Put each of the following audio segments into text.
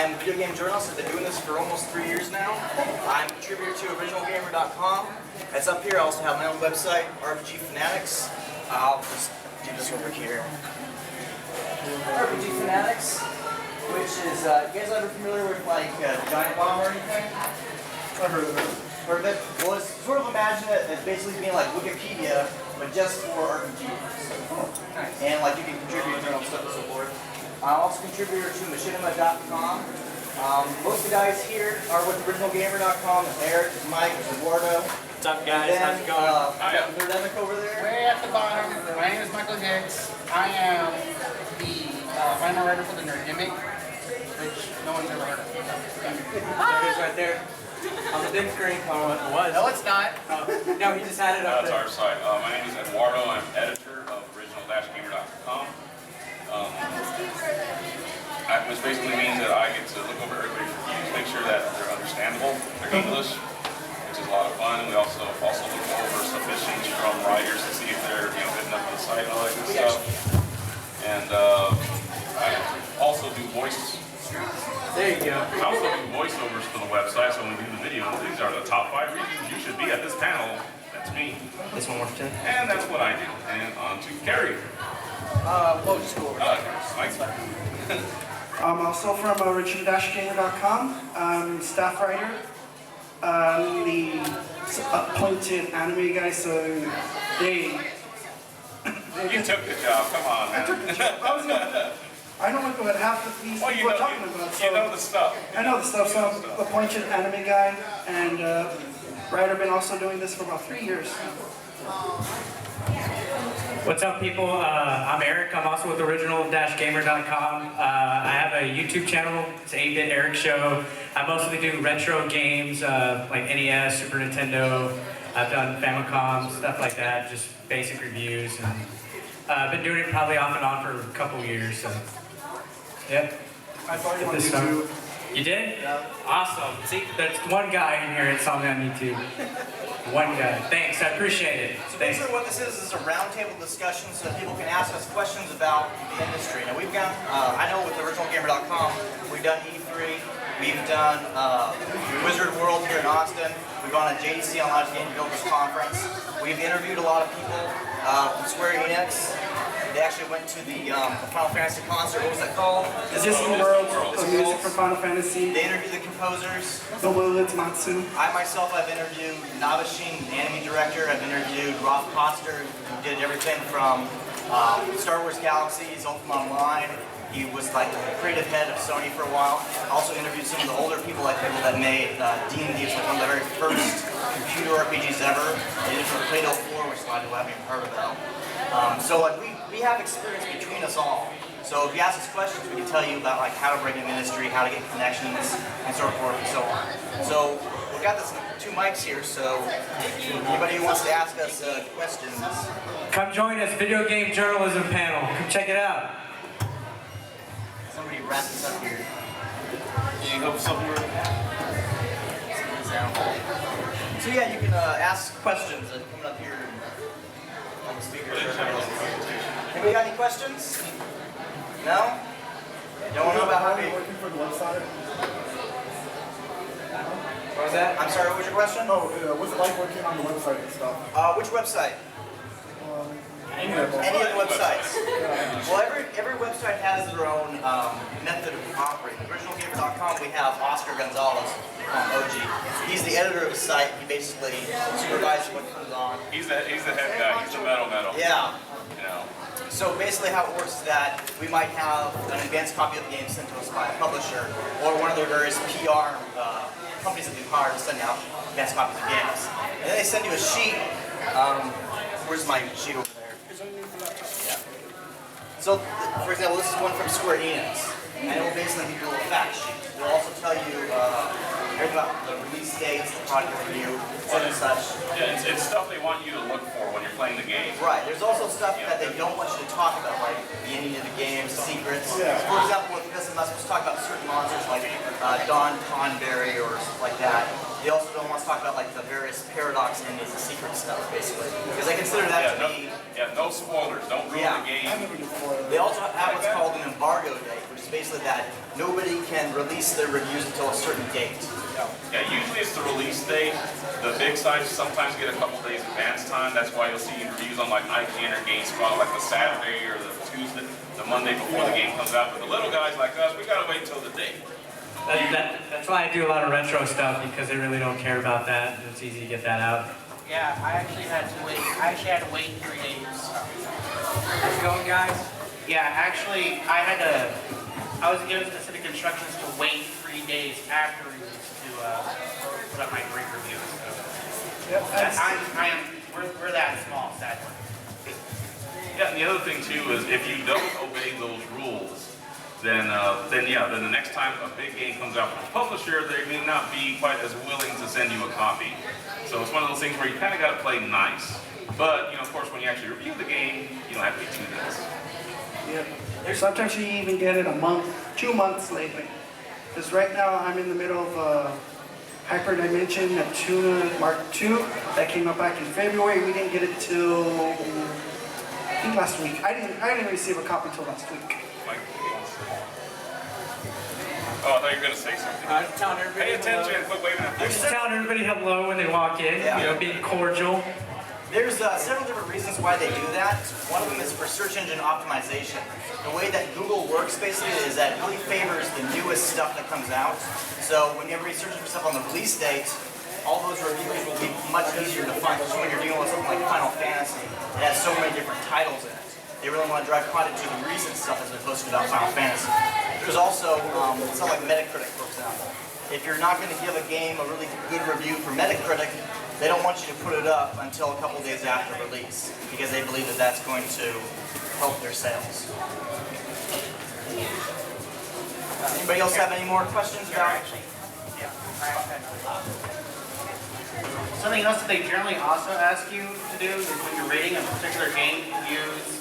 I am a video game journalist. I've been doing this for almost 3 years now. I'm a contributor to originalgamer.com. It's up here. I also have my own website, RPG Fanatics. I'll just do this over here. RPG Fanatics, which is, you guys ever familiar with like Giant Bomb or anything? I've heard of it. Heard of it? Well, it's sort of imagine it as basically being like Wikipedia, but just for RPGs. Nice. And like you can contribute your own stuff and so forth. I'm also a contributor to Machinima.com. Most of the guys here are with originalgamer.com. Eric, Mike, Eduardo. What's up, guys? How's it going? Nerdemic over there. Way at the bottom, my name is Michael Hicks. I am the final writer for the Nerdemic, which no one's ever heard of. There it is right there. On the big screen. Oh, it was. No, it's not. No, he just had it up That's there. our site. My name is Eduardo. I'm editor of original-gamer.com. Which basically means that I get to look over everybody's reviews, make sure that they're understandable, they're English, which is a lot of fun. We also look over submissions from writers to see if they're good enough for the site and all that good stuff. And I also do voice. There you go. I also do voiceovers for the website, so when we do the video, these are the top 5 reasons you should be at this panel. That's me. This one more time. And that's what I do. And on to Carey. We'll just go over Mike's I'm also from original-gamer.com. I'm staff writer. I'm the appointed anime guy, so they You took the job, come on, man. I know what half of these Well, people are talking about. So you know the stuff. I know the stuff, so I'm appointed anime guy and writer. Been also doing this for about 3 years. What's up, people? I'm Eric. I'm also with original-gamer.com. I have a YouTube channel. It's 8-Bit Eric Show. I mostly do retro games like NES, Super Nintendo. I've done Famicom, stuff like that, just basic reviews. And I've been doing it probably off and on for a couple years. So, yep. I thought you Get on this YouTube. started. You did? Yeah. Awesome. See, there's one guy in here that saw me on YouTube. One guy. Thanks, I appreciate it. So basically what this is a roundtable discussion so that people can ask us questions about the industry. Now we've got, I know with originalgamer.com, we've done E3, we've done Wizard World here in Austin, we've gone to JDC Online Game Developers Conference, we've interviewed a lot of people from Square Enix. They actually went to the Final Fantasy concert. What was that called? Disney World of music from Final Fantasy. They interviewed the composers. The Lilith Matsu. I myself have interviewed Nabashin, the anime director. I've interviewed Rob Koster, who did everything from Star Wars Galaxies, Ultima Online. He was like the creative head of Sony for a while. I also interviewed some of the older people, like people that made D&D. It's like one of the very first computer RPGs ever. They did it for Play-Doh 4, which a lot of people haven't even heard about. So like we have experience between us all. So if you ask us questions, we can tell you about like how to break into the industry, how to get connections, and so forth and so on. So we've got this 2 mics here, so anybody who wants to ask us questions. Come join us, video game journalism panel. Come check it out. Somebody wrap this up here. Can you help somewhere? So yeah, you can ask questions coming up here on the speaker. Anybody got any questions? No? Don't want to know about how big? Working for the website. What was that? I'm sorry, what was your question? Oh, what's it like working on the website and stuff? Which website? Any of them. Any of the websites. Well, every website has their own method of operating. OriginalGamer.com, we have Oscar Gonzalez, OG. He's the editor of the site. He basically supervises what comes on. He's the head guy. He's the metal. Yeah. You know. So basically how it works is that we might have an advanced copy of the game sent to us by a publisher or one of their various PR companies that we've hired to send out advanced copies of games. And then they send you a sheet. Where's my sheet over there? Yeah. So, for example, this is one from Square Enix. And it will basically give you a little fact sheet. It will also tell you everything about the release dates, the product review, and such. Yeah, it's stuff they want you to look for when you're playing the game. Right. There's also stuff that they don't want you to talk about, like the ending of the game, secrets. For example, with this, I'm not supposed to talk about certain monsters like Don Tonberry or stuff like that. They also don't want to talk about like the various paradox endings, the secret stuff, basically, because they consider that to be. Yeah, no spoilers. Don't ruin the game. They also have what's called an embargo date, which which is basically that nobody can release their reviews until a certain date. Yeah, usually it's the release date. The big sites sometimes get a couple days advance time. That's why you'll see reviews on like IGN or GameSpot like the Saturday or the Tuesday, the Monday before the game comes out. But the little guys like us, we gotta wait till the date. That's why I do a lot of retro stuff, because they really don't care about that, and it's easy to get that out. Yeah, I actually had to wait. I actually had to wait 3 days. How's it going, guys? Yeah, actually, I was given specific instructions to wait 3 days after release to put up my great review. Yep, We're that small, sadly. Yeah, and the other thing too is if you don't obey those rules, then the next time a big game comes out from a publisher, they may not be quite as willing to send you a copy. So it's one of those things where you kind of got to play nice. But of course, when you actually review the game, you don't have to be too nice. Yep. Sometimes you even get it a month, 2 months lately. Because right now I'm in the middle of Hyper Dimension Neptuna Mark II that came out back in February. We didn't get it till I think last week. I didn't receive a copy till last week. Oh, I thought you were going to say something. Just telling everybody Pay attention, quit waving at Just telling everybody hello when they walk in, being cordial. There's several different reasons why they do that. One of them is for search engine optimization. The way that Google works basically is that it really favors the newest stuff that comes out. So whenever you're searching for stuff on the release date, all those reviews will be much easier to find. Especially when you're dealing with something like Final Fantasy. It has so many different titles in it. They really want to drive content to the recent stuff that's been posted about Final Fantasy. There's also something like Metacritic, for example. If you're not going to give a game a really good review for Metacritic, they don't want you to put it up until a couple days after release, because they believe that that's going to help their sales. Anybody else have any more questions about it? Something else that they generally also ask you to do is when you're rating a particular game, use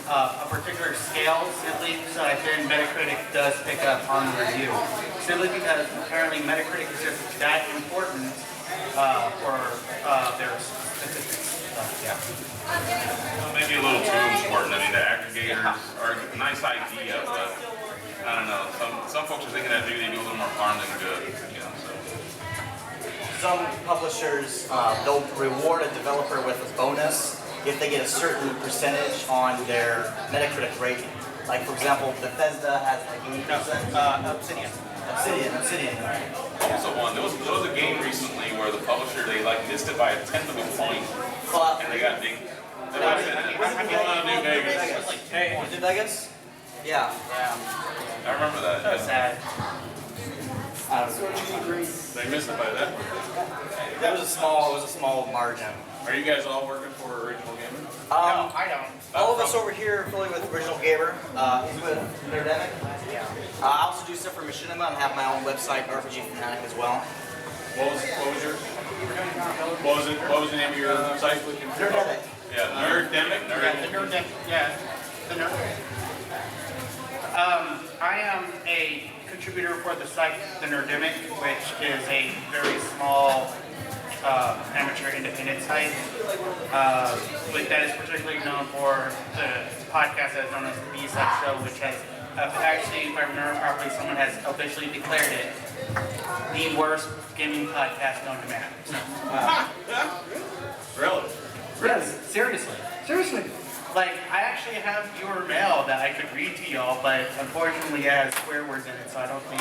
a particular scale, simply so that then Metacritic does pick up on the review. Simply because apparently Metacritic is just that important for their statistics. Maybe a little too important. I mean, the aggregators are a nice idea, but I don't know. Some folks are thinking that maybe they do a little more harm than good. Some publishers, they'll reward a developer with a bonus if they get a certain percentage on their Metacritic rating. Like, for example, Bethesda has like 80%. Obsidian. Also one, there was a game recently where the publisher, they like missed it by a 1/10 of a point, and they got dinged. New Vegas. Hey, was it Vegas? Yeah. I remember that. That's sad. They missed it by that. That was a small margin. Are you guys all working for Original Gamer? No, I don't. All of us over here are affiliated with Original Gamer. He's with Nerdemic. I also do stuff for Machinima and have my own website, RPG Fanatic, as well. What was yours? What was the name of your site? Nerdemic. Yeah, Nerdemic. The Nerd. I am a contributor for the site, the Nerdemic, which is a very small amateur independent site, that is particularly known for the podcast that is known as the B-Side Show, which has actually, if I remember properly, someone has officially declared it the worst gaming podcast known to man. Really? Seriously. Seriously. Like, I actually have your mail that I could read to y'all, but unfortunately it has swear words in it, so I don't think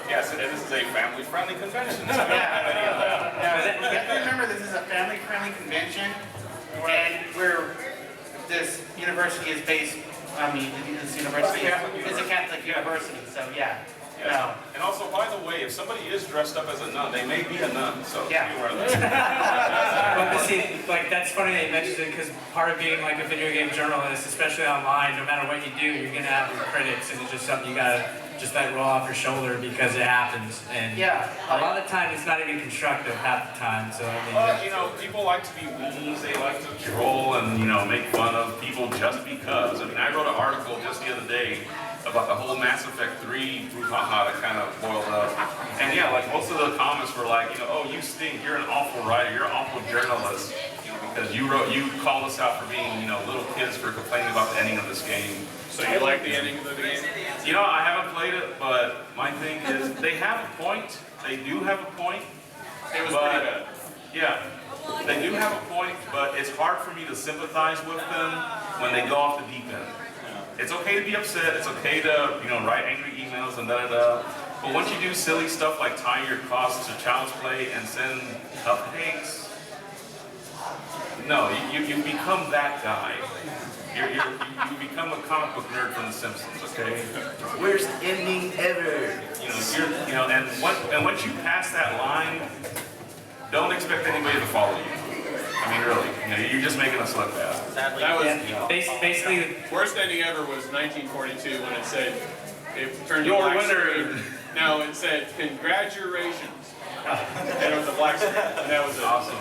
Yes, and this is a family-friendly convention. So You have to remember this is a family-friendly convention, and this university is based, this university is a Catholic university, so yeah. Yes. No. And also, by the way, if somebody is dressed up as a nun, they may be a nun, so Yeah. be aware of that. But see, like, that's funny that you mentioned it, because part of being like a video game journalist, especially online, no matter what you do, you're gonna have your critics, and it's just something you gotta just let roll off your shoulder because it happens. And a lot of the time, it's not even constructive half the time. So I mean, But people like to be weenies, they like to troll and make fun of people just because. I mean, I wrote an article just the other day about the whole Mass Effect 3 brouhaha that kind of boiled up. And like most of the comments were like, oh, you stink, you're an awful writer, you're an awful journalist, because you called us out for being, you know, little kids for complaining about the ending of this game. So you like the ending of the game? You know, I haven't played it, but my thing is they have a point. They do have a point. It was pretty bad. Yeah, they do have a point, but it's hard for me to sympathize with them when they go off the deep end. It's okay to be upset. It's okay to, you know, write angry emails and da-da-da. But once you do silly stuff like tie your costs to Child's Play and send cupcakes, no, you become that guy. You become a comic book nerd from The Simpsons, okay? Worst ending ever. You know, and once you pass that line, don't expect anybody to follow you. I mean, really, you know, you're just making us look bad. Sadly, That was Basically, worst ending ever was 1942 when it said it turned to Your black winner. screen. No, it said congratulations. And it was a black screen, and that was it. Awesome.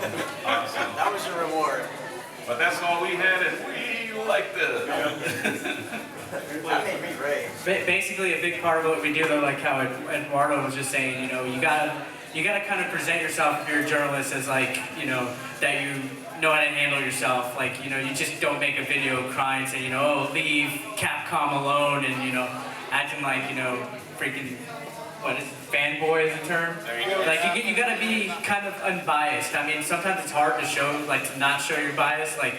Awesome. That was your reward. But that's all we had, and we liked it. That made me rage. basically a big part of what we do, though, like how Eduardo was just saying, you know, you gotta kind of present yourself if you're a journalist as like, you know, that you know how to handle yourself. Like, you know, you just don't make a video crying and say, you know, oh, leave Capcom alone, and, you know, acting like, you know, freaking, what is it, fanboy is the term? There you go. Like, you gotta be kind of unbiased. I mean, sometimes it's hard to show, like, to not show your bias. Like,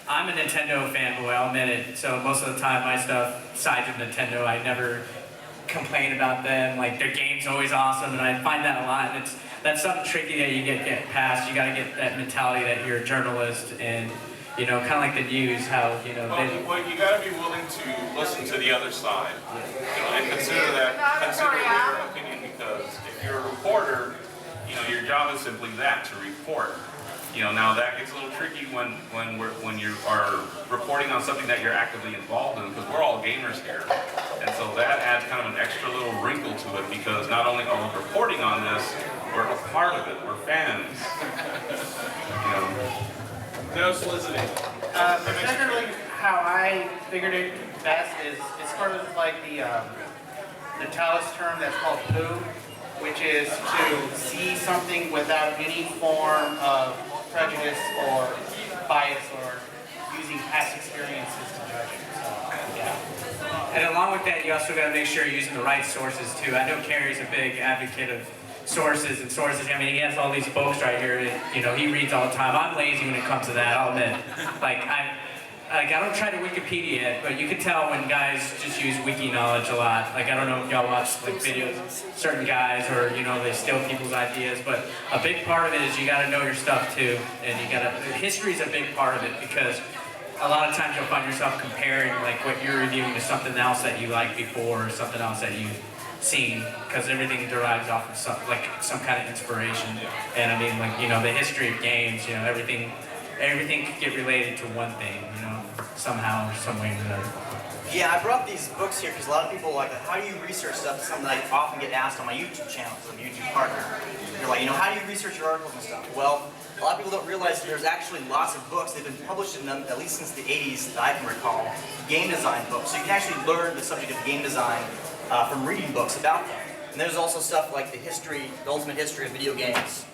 I'm a Nintendo fanboy, I'll admit it. So most of the time, my stuff, sides of Nintendo, I never complain about them. Like, their game's always awesome, and I find that a lot. And that's something tricky that you get past. You gotta get that mentality that you're a journalist, and, you know, kind of like the news, how, you know, Well, you gotta be willing to listen to the other side, you know, and consider their opinion, because if you're a reporter, you know, your job is simply that, to report. You know, now that gets a little tricky when you are reporting on something that you're actively involved in, because we're all gamers here. And so that adds kind of an extra little wrinkle to it, because not only are we reporting on this, we're a part of it, we're fans. You know. No soliciting. Particularly how I figured it best is it's sort of like the Taoist term that's called OLLU, which is to see something without any form of prejudice or bias or using past experiences to judge it. So, yeah. and along with that, you also gotta make sure you're using the right sources too. I know Carey's a big advocate of sources. I mean, he has all these books right here that, you know, he reads all the time. I'm lazy when it comes to that, I'll admit. Like, I don't try to Wikipedia it, but you can tell when guys just use wiki knowledge a lot. Like, I don't know if y'all watch like videos of certain guys, or, you know, they steal people's ideas, but a big part of it is you gotta know your stuff too, and history is a big part of it, because a lot of times you'll find yourself comparing like what you're reviewing to something else that you liked before, or something else that you've seen, because everything derives off of some kind of inspiration. And I mean, like, you know, the history of games, you know, everything could get related to one thing, you know, somehow or some way or another. Yeah, I brought these books here because a lot of people are like, how do you research stuff? It's something that I often get asked on my YouTube channel, because I'm a YouTube partner. They're like, you know, how do you research your articles and stuff? Well, a lot of people don't realize there's actually lots of books. They've been published in them, at least since the 80s that I can recall, game design books. So you can actually learn the subject of game design from reading books about them. And there's also stuff like the ultimate history of video games,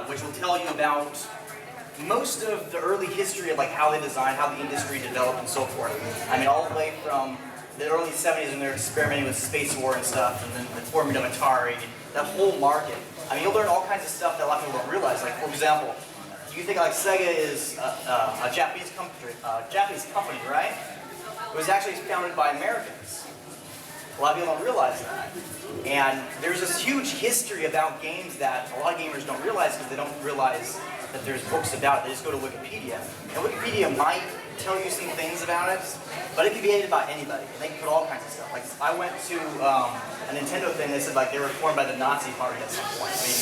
which will tell you about most of the early history of like how they designed, how the industry developed, and so forth. I mean, all the way from the early 70s when they were experimenting with Space War and stuff, and then the forming of Atari, that whole market. I mean, you'll learn all kinds of stuff that a lot of people don't realize. Like, for example, you think like Sega is a Japanese company, right? It was actually founded by Americans. A lot of people don't realize that. And there's this huge history about games that a lot of gamers don't realize, because they don't realize that there's books about it. They just go to Wikipedia. And Wikipedia might tell you some things about it, but it can be edited by anybody. And they can put all kinds of stuff. Like, I went to a Nintendo thing, they said like they were formed by the Nazi party at some point. I mean,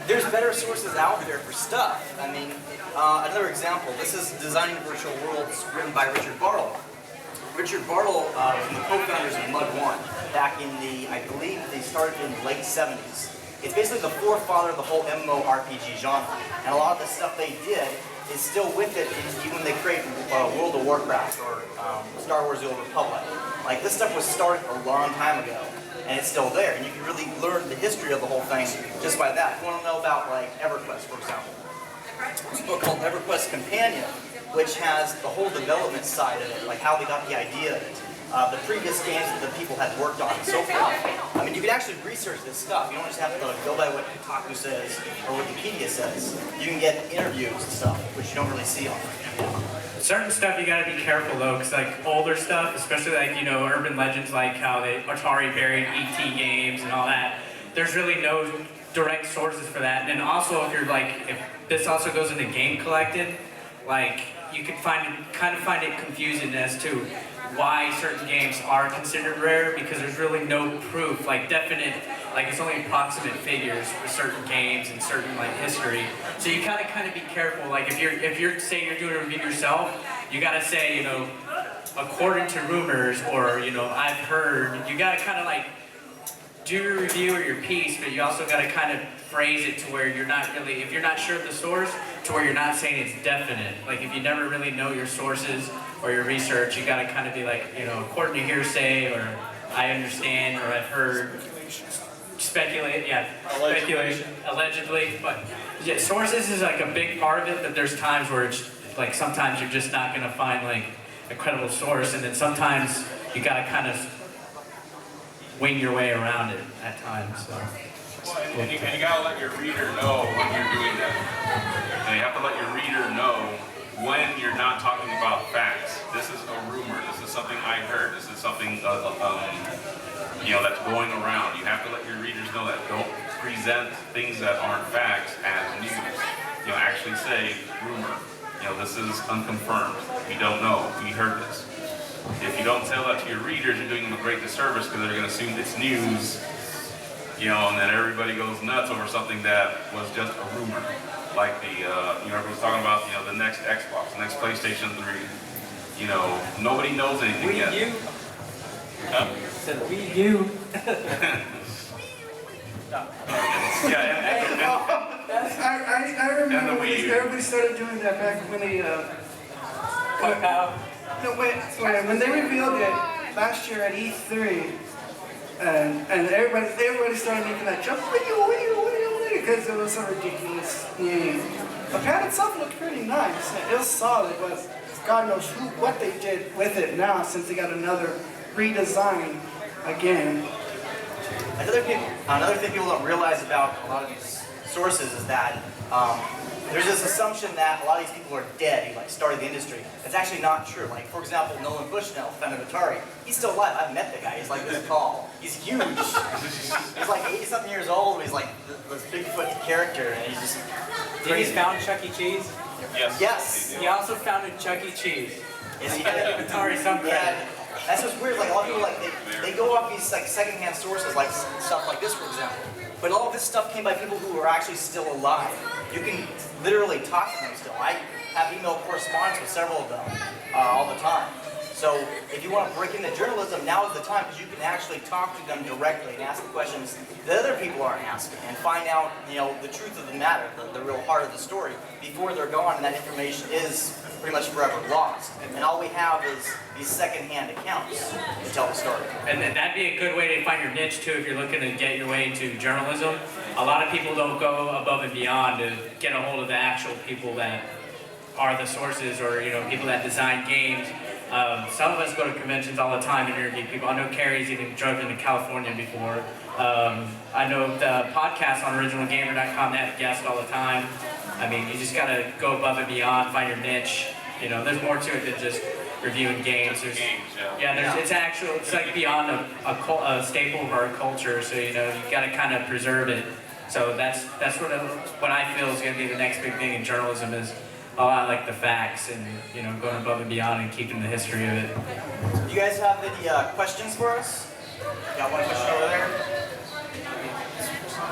there's better sources out there for stuff. I mean, another example, this is Designing Virtual Worlds, written by Richard Bartle. Richard Bartle was one of the co-founders of Mud One back in I believe they started in the late 70s. It's basically the forefather of the whole MMORPG genre. And a lot of the stuff they did is still with it, even when they create World of Warcraft or Star Wars The Old Republic. Like, this stuff was started a long time ago, and it's still there. And you can really learn the history of the whole thing just by that. If you want to know about, like, EverQuest, for example. There's a book called EverQuest Companion, which has the whole development side of it, like how they got the idea of it. The previous games that the people had worked on and so forth. I mean, you can actually research this stuff. You don't just have to go by what Kotaku says or Wikipedia says. You can get interviews and stuff, which you don't really see on. Certain stuff you gotta be careful though, because like older stuff, especially like, you know, urban legends like how Atari buried ET games and all that, there's really no direct sources for that. And then also if this also goes into game collected, like you can kind of find it confusing as to why certain games are considered rare, because there's really no proof, like definite, like it's only approximate figures for certain games and certain like history. So you gotta kind of be careful. Like if you're say you're doing a review yourself, you gotta say, you know, according to rumors, or you know, I've heard. You gotta kind of like do your review or your piece, but you also gotta kind of phrase it to where you're not really, if you're not sure of the source, to where you're not saying it's definite. Like if you never really know your sources or your research, you gotta kind of be like, you know, according to hearsay, or I understand, or I've heard, speculate, yeah, speculation, allegedly. But yeah, sources is like a big part of it, but there's times where it's like sometimes you're just not gonna find like a credible source, and then sometimes you gotta kind of wing your way around it at times. So. Well, and you gotta let your reader know when you're doing that. And you have to let your reader know when you're not talking about facts. This is a rumor. This is something I heard. This is something you know, that's going around. You have to let your readers know that. Don't present things that aren't facts as news. You know, actually say rumor. You know, this is unconfirmed. We don't know. We heard this. If you don't tell that to your readers, you're doing them a great disservice, because they're going to assume it's news. You know, and then everybody goes nuts over something that was just a rumor. Like the, you know, everyone's talking about, you know, the next Xbox, the next PlayStation 3. You know, nobody knows anything yet. Wii U. Huh? Said Wii U. I remember when everybody started doing that back when they, when they revealed it last year at E3, and everybody started making that jump, because it was a ridiculous name. The pad itself looked pretty nice. It was solid, but God knows what they did with it now, since they got another redesign again. Another thing people don't realize about a lot of these sources is that there's this assumption that a lot of these people are dead, who like started the industry. It's actually not true. Like, for example, Nolan Bushnell, founder of Atari, he's still alive. I've met the guy. He's like this tall. He's huge. He's like 80-something years old. He's like this Bigfoot character, and he's just Did he found Chuck E. Cheese? Yes. Yes. He also founded Chuck E. Cheese. Is he Atari some credit. Yeah. That's what's weird. Like a lot of people, like they go off these like secondhand sources, like stuff like this, for example. But all of this stuff came by people who are actually still alive. You can literally talk to them still. I have email correspondence with several of them all the time. So if you want to break into journalism, now is the time, because you can actually talk to them directly and ask the questions that other people aren't asking, and find out, you know, the truth of the matter, the real heart of the story, before they're gone, and that information is pretty much forever lost. And all we have is these second-hand accounts to tell the story. And that'd be a good way to find your niche too, if you're looking to get your way into journalism. A lot of people don't go above and beyond to get a hold of the actual people that are the sources, or you know, people that design games. Some of us go to conventions all the time and interview people. I know Carey's even drove into California before. I know the podcast on originalgamer.com, they have guests all the time. I mean, you just gotta go above and beyond, find your niche. You know, there's more to it than just reviewing games. It's like beyond a staple of our culture. So you know, you gotta kind of preserve it. So that's what I feel is gonna be the next big thing in journalism, is a lot like the facts, and you know, going above and beyond and keeping the history of it. Do you guys have any questions for us? Got one question over there.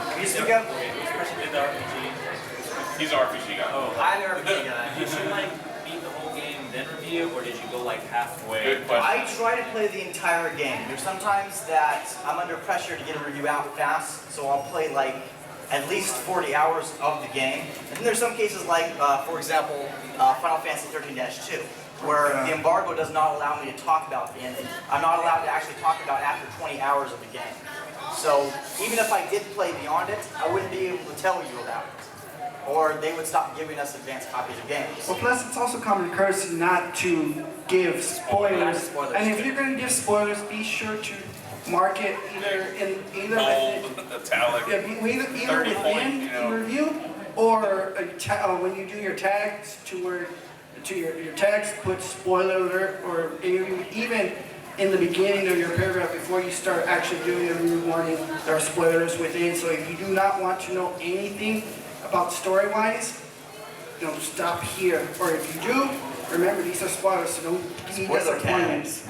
Can you speak up? Which person did the RPG? He's an RPG guy. Oh, I'm the RPG guy. did you like beat the whole game then review, or did you go like halfway? Good question. I try to play the entire game. There's sometimes that I'm under pressure to get a review out fast, so I'll play like at least 40 hours of the game. And then there's some cases like, for example, Final Fantasy 13-2, where the embargo does not allow me to talk about the ending. I'm not allowed to actually talk about after 20 hours of the game. So even if I did play beyond it, I wouldn't be able to tell you about it. or they would stop giving us advanced copies of games. Well, plus it's also common courtesy not to give spoilers. Spoilers, And if too. you're going to give spoilers, be sure to mark it either Bold, italic, either 30 within point, you know. the review or when you do your tags your tags put spoiler alert, or even in the beginning of your paragraph before you start actually doing the review warning, there are spoilers within. So if you do not want to know anything about story-wise, stop here. Or if you do, remember these are spoilers, so don't be Spoiler disappointed. tags.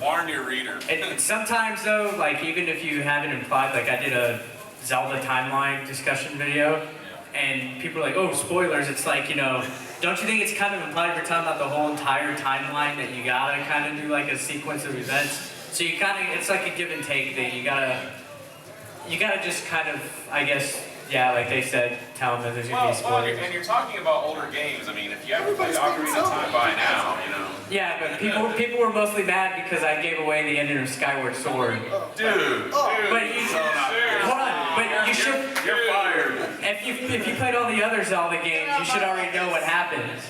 warn your reader. And sometimes though, like even if you haven't implied, like I did a Zelda timeline discussion video, and people are like, oh, spoilers. It's like, don't you think it's kind of implied we're talking about the whole entire timeline that you gotta kind of do like a sequence of events? So you kind of, it's like a give and take thing. You gotta just kind of, I guess, yeah, like they said, tell them that there's gonna be spoilers. And you're talking about older games. I mean, if you haven't played Ocarina of Time by now, Yeah, but people were mostly mad because I gave away the ending of Skyward Sword. Dude, But you, hold on, but you should. you're fired. If you played all the other Zelda games, you should already know what happens.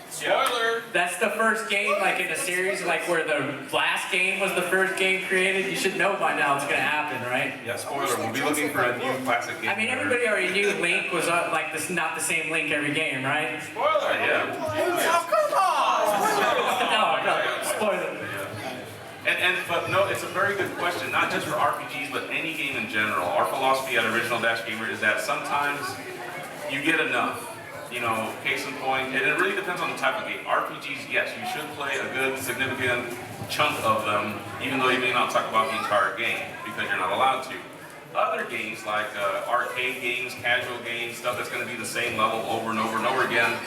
Spoiler. That's the first game, like in a series, like where the last game was the first game created. You should know by now it's gonna happen, right? Yeah, spoiler. We'll be looking for a new classic game. I mean, everybody already knew Link was like this, not the same Link every game, right? Spoiler, yeah. No, spoiler. But no, it's a very good question, not just for RPGs, but any game in general. Our philosophy at Original Dash Gamer is that sometimes you get enough. Case in point, and it really depends on the type of game. RPGs, yes, you should play a good, significant chunk of them, even though you may not talk about the entire game, because you're not allowed to. Other games, like arcade games, casual games, stuff that's going to be the same level over and over and over again,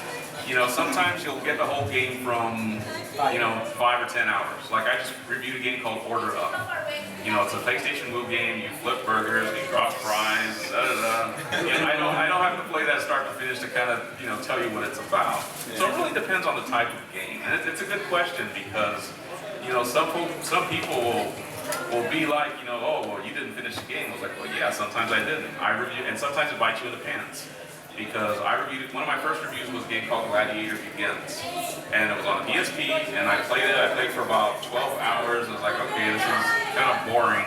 sometimes you'll get the whole game from, 5 or 10 hours. Like I just reviewed a game called Order Up. It's a PlayStation Move game. You flip burgers, you drop fries, and I don't have to play that start to finish to kind of, tell you what it's about. So it really depends on the type of game. And it's a good question because, some people will be like, oh, well, you didn't finish the game. I was like, well, yeah, sometimes I didn't. I review, and sometimes it bites you in the pants. Because I reviewed, one of my first reviews was a game called Gladiator Begins. And it was on the PSP, and I played it. I played for about 12 hours. I was like, okay, this is kind of boring.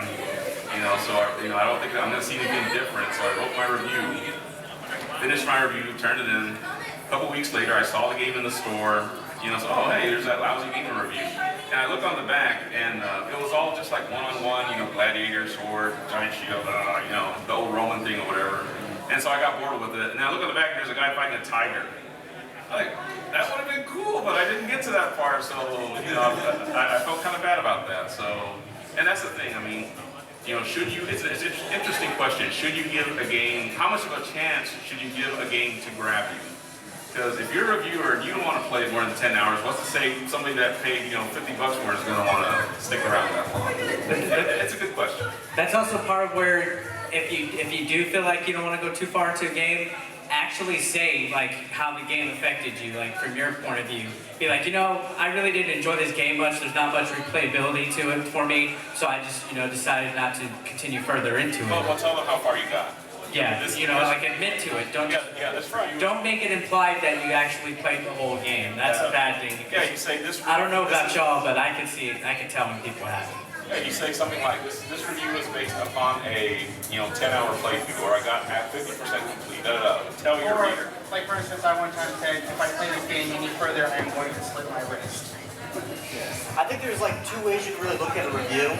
So I don't think that I'm going to see anything different. So I wrote my review, finished my review, turned it in. A couple weeks later, I saw the game in the store. So, oh, hey, there's that lousy game review. And I looked on the back, and it was all just like one-on-one, gladiator, sword, giant shield, the old Roman thing or whatever. And so I got bored with it. And I look at the back and there's a guy fighting a tiger. Like, that would have been cool, but I didn't get to that part, so, I felt kind of bad about that. So, and that's the thing, I mean, should you, it's an interesting question. Should you give a game, how much of a chance should you give a game to grab you? Because if you're a reviewer and you don't want to play more than 10 hours, what's to say somebody that paid, $50 for it is going to want to stick around that long? It's a good question. That's also part of where, if you do feel like you don't want to go too far into a game, actually say like how the game affected you, like from your point of view. Be like, I really didn't enjoy this game much. There's not much replayability to it for me, so I just, decided not to continue further into it. Well, tell them how far you got. Yeah, like admit to it. Don't that's right. Don't make it implied that you actually played the whole game. That's a bad thing. Yeah, you say this. I don't know about y'all, but I can see it. I can tell when people have it. Yeah, you say something like this review is based upon a 10-hour playthrough, or I got at 50% complete. Tell your reader. Like for instance, I one time said, if I play this game any further, I'm going to slit my wrist. I think there's like two ways you can really look at a review.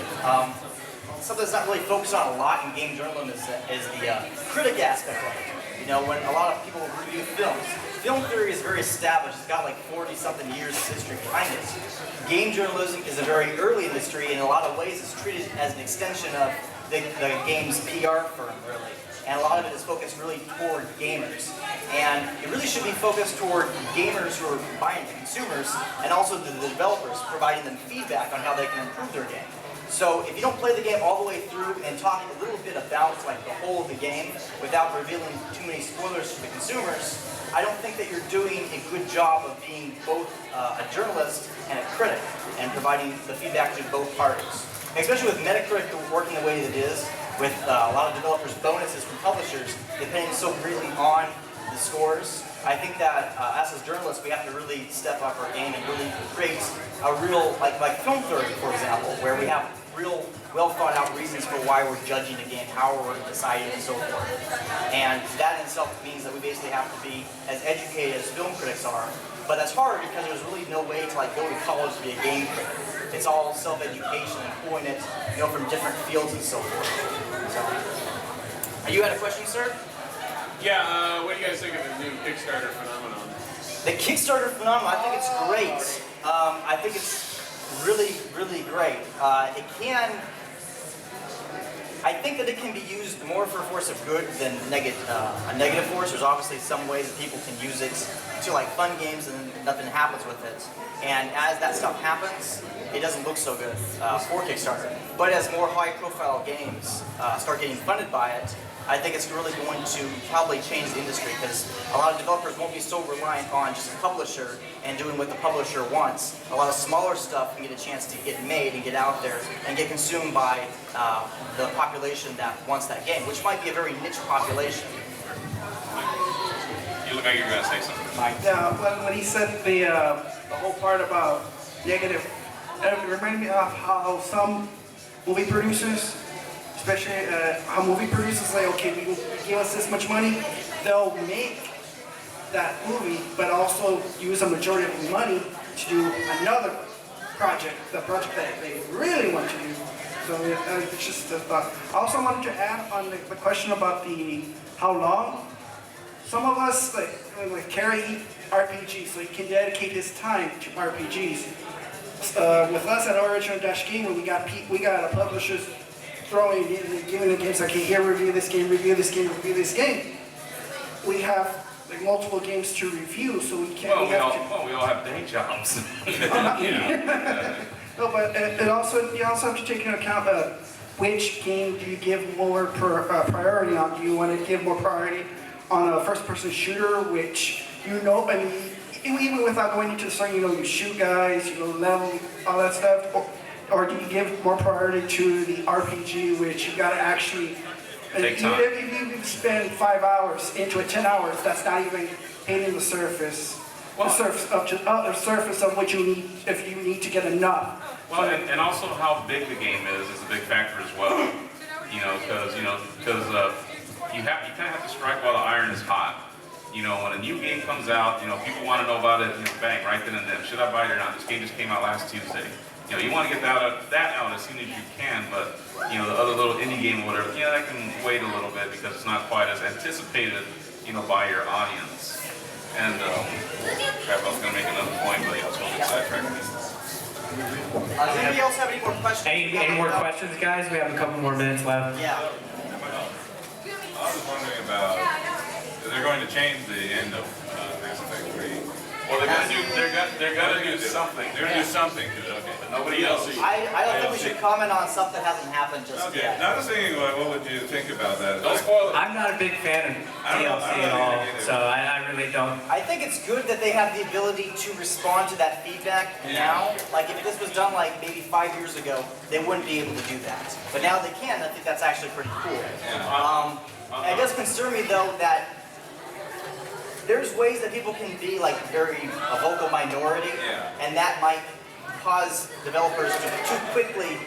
Something that's not really focused on a lot in game journalism is the critic aspect of it. When a lot of people review films, film theory is very established. It's got like 40-something years of history behind it. Game journalism is a very early industry, and in a lot of ways it's treated as an extension of the game's PR firm, really. And a lot of it is focused really toward gamers. And it really should be focused toward gamers who are buying it, consumers, and also the developers, providing them feedback on how they can improve their game. So if you don't play the game all the way through and talk a little bit about like the whole of the game without revealing too many spoilers to the consumers, I don't think that you're doing a good job of being both a journalist and a critic and providing the feedback to both parties. And especially with Metacritic working the way that it is, with a lot of developers' bonuses from publishers depending so greatly on the scores. I think that us as journalists, we have to really step up our game and really create a real, like film theory, for example, where we have real, well thought out reasons for why we're judging a game, how we're deciding, and so forth. And that in itself means that we basically have to be as educated as film critics are. But that's hard because there's really no way to like go to college to be a game critic. It's all self-education and pulling it, from different fields and so forth. So, you had a question, sir? Yeah, what do you guys think of the new Kickstarter phenomenon? The Kickstarter phenomenon, I think it's great. I think it's really, really great. I think that it can be used more for a force of good than a negative force. There's obviously some ways that people can use it to like fun games and nothing happens with it. And as that stuff happens, it doesn't look so good for Kickstarter. But as more high-profile games start getting funded by it, I think it's really going to probably change the industry because a lot of developers won't be so reliant on just a publisher and doing what the publisher wants. A lot of smaller stuff can get a chance to get made and get out there and get consumed by the population that wants that game, which might be a very niche population. You look like you're going to say something. Yeah, when he said the whole part about negative, it reminded me of how some movie producers, especially how movie producers say, okay, you give us this much money, they'll make that movie, but also use a majority of the money to do another project, the project that they really want to do. So it's just a thought. I also wanted to add on the question about how long. Some of us, like Carey RPG, so he can dedicate his time to RPGs. With us at Original Gamer, we got a publishers giving the games like, hey, here, review this game, review this game, review this game. We have like multiple games to review, so we can't. We all have day jobs. No, but you also have to take into account which game do you give more priority on? Do you want to give more priority on a first-person shooter, which even without going into the story, you shoot guys, level, all that stuff, or do you give more priority to the RPG, which you got to actually take time. If you spend 5 hours into it, 10 hours, that's not even hitting the surface. The surface of what you need if you need to get enough. Well, and also how big the game is a big factor as well. Because you kind of have to strike while the iron is hot. When a new game comes out, people want to know about it. Bang, right then and then. Should I buy it or not? This game just came out last Tuesday. You want to get that out as soon as you can, but the other little indie game or whatever, that can wait a little bit because it's not quite as anticipated, by your audience. And crap, I was going to make another point, but I was going to get sidetracked. Does anybody else have any more questions? Any more questions, guys? We have a couple more minutes left. Yeah. I was wondering about, they're going to change the end of Mass Effect 3. Well, they're gonna do something. They're going to do something to it, okay. But nobody else. I don't think we should comment on something that hasn't happened just Okay, yet. now I was thinking, what would you think about that? Don't spoil it. I'm not a big fan of DLC at all, so I really don't. I think it's good that they have the ability to respond to that feedback now. Like if this was done like maybe 5 years ago, they wouldn't be able to do that. But now they can. I think that's actually pretty cool. It does concern me though that there's ways that people can be like a vocal minority, and that might cause developers to too quickly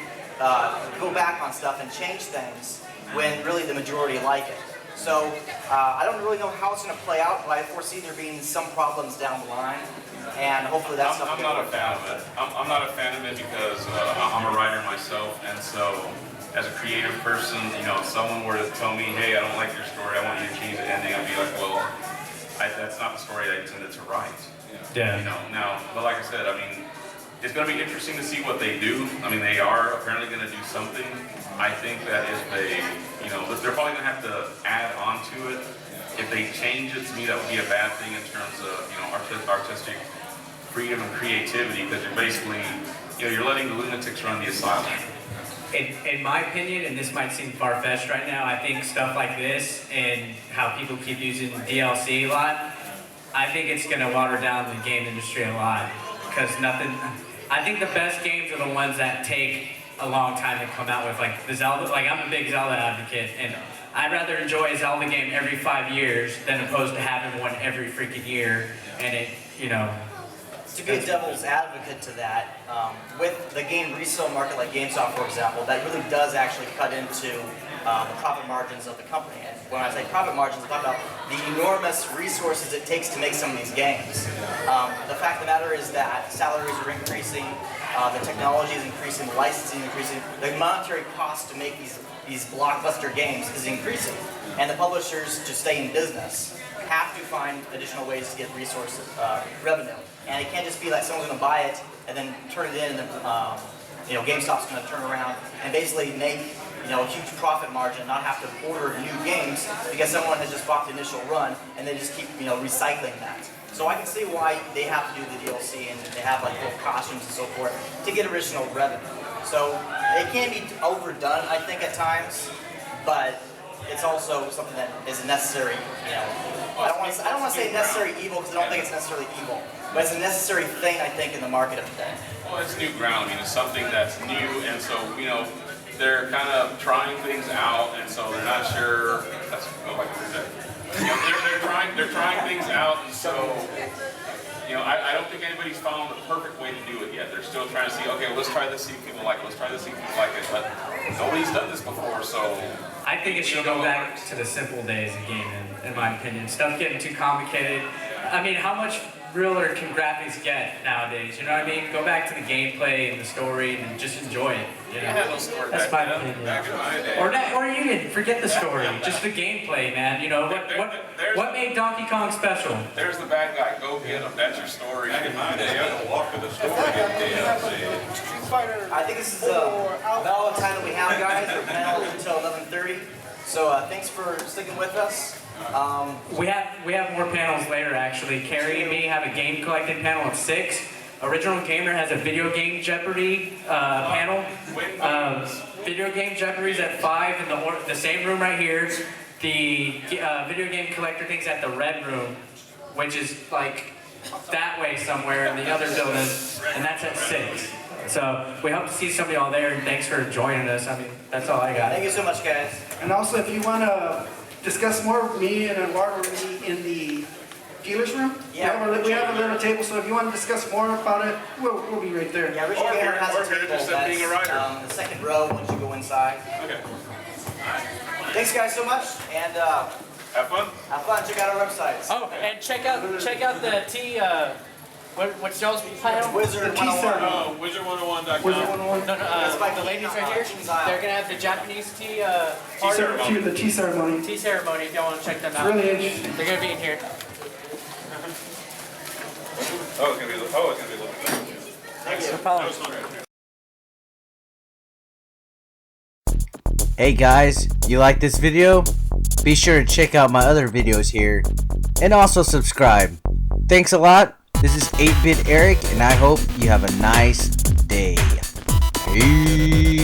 go back on stuff and change things when really the majority like it. So I don't really know how it's going to play out, but I foresee there being some problems down the line, and hopefully that's stuff. I'm not a fan of it. I'm not a fan of it because I'm a writer myself, and so as a creative person, if someone were to tell me, hey, I don't like your story, I want you to change the ending, I'd be like, well, that's not the story I intended to write. Yeah. Now, but like I said, it's going to be interesting to see what they do. They are apparently going to do something. I think that if they, they're probably going to have to add on to it. If they change it, to me, that would be a bad thing in terms of, artistic freedom and creativity, because you're basically, you're letting the lunatics run the asylum. In my opinion, and this might seem far-fetched right now, I think stuff like this and how people keep using DLC a lot, I think it's going to water down the game industry a lot. Because I think the best games are the ones that take a long time to come out with like the Zelda. Like I'm a big Zelda advocate, and I'd rather enjoy a Zelda game every 5 years than opposed to having one every freaking year. And it, you know. To be a devil's advocate to that, with the game resale market like GameStop, for example, that really does actually cut into the profit margins of the company. And when I say profit margins, I'm talking about the enormous resources it takes to make some of these games. The fact of the matter is that salaries are increasing, the technology is increasing, the licensing is increasing, the monetary cost to make these blockbuster games is increasing. And the publishers, to stay in business, have to find additional ways to get resources, revenue. And it can't just be like someone's going to buy it and then turn it in, and then GameStop's going to turn around and basically make a huge profit margin, not have to order new games because someone has just bought the initial run and they just keep recycling that. So I can see why they have to do the DLC and they have like little costumes and so forth to get original revenue. So it can be overdone, I think, at times, but it's also something that is necessary. I don't want to say necessary evil because I don't think it's necessarily evil, but it's a necessary thing, I think, in the market of today. Well, it's new ground. It's something that's new, and so they're kind of trying things out, and so they're not sure. That's like they're trying things out, and so I don't think anybody's found the perfect way to do it yet. They're still trying to see. Okay, let's try this, see if people like it. Let's try this, see if people like it. But nobody's done this before, so. I think it should go back to the simple days of gaming, in my opinion. Stuff getting too complicated. I mean, how much realer can graphics get nowadays? You know what I mean? Go back to the gameplay and the story and just enjoy it. That's my opinion. Back in my day. Or even forget the story, just the gameplay, man. What made Donkey Kong special? There's the bad guy. Go get him. That's your story. Back in my day, I had to walk to the store to get DLC. I think this is about all the time that we have, guys. We're paneled until 11:30. So thanks for sticking with us. We have more panels later, actually. Carey and me have a game collecting panel at 6. Original Gamer has a video game Jeopardy panel. Video game Jeopardy's at 5 in the same room right here. The video game collector thing's at the red room, which is like that way somewhere in the other building, and that's at 6. So we hope to see some of y'all there, and thanks for joining us. I mean, that's all I got. Thank you so much, guys. And also, if you want to discuss more, me and Eduardo are going to be in the dealer's room. Yeah. We have a little table, so if you want to discuss more about it, we'll be right there. Yeah, Original Gamer has a or table just being a writer. that's the second row once you go inside. Okay. Thanks, guys, so much, and Have fun. have fun. Check out our websites. Oh, and check out the T. What's y'all's panel? Wizard The T-Star. 101. Oh, wizard101.com. Wizard 101. No, That's by the ladies right here. They're gonna have the Japanese tea ceremony. The tea ceremony. tea ceremony. If y'all want to check them It's out, really interesting. they're gonna be in here. Oh, it's gonna be a little bit. Thank you. Follow. Hey guys, you like this video? Be sure to check out my other videos here, and also subscribe. Thanks a lot. This is 8-Bit Eric, and I hope you have a nice day. Peace.